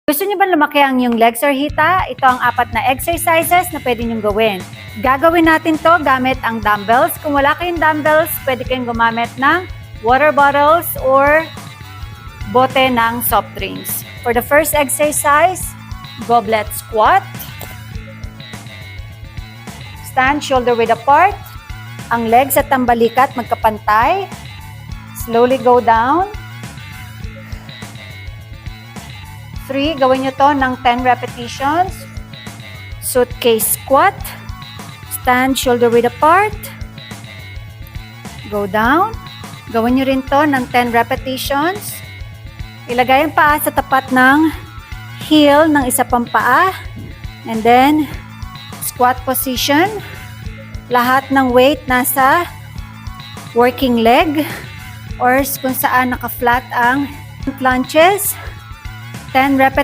Gusto niyo ba lumaki ang inyong legs or hita? Ito ang 4 na exercises na pwede niyong gawin. Gagawin natin to gamit ang dumbbells. Kung wala kayong dumbbells, pwede kayong gumamit ng water bottles or bote ng soft drinks. For the first exercise, goblet squat. Stand shoulder width apart. Ang legs at ang balikat magkapantay. Slowly go down. 3, gawin nyo to ng 10 repetitions. Suitcase squat. Stand shoulder width apart. Go down. Gawin nyo rin to ng 10 repetitions. Ilagay ang paa sa tapat ng heel ng isa pang paa. And then, squat position. Lahat ng weight nasa working leg or kung saan naka-flat ang planches. 10 repetitions.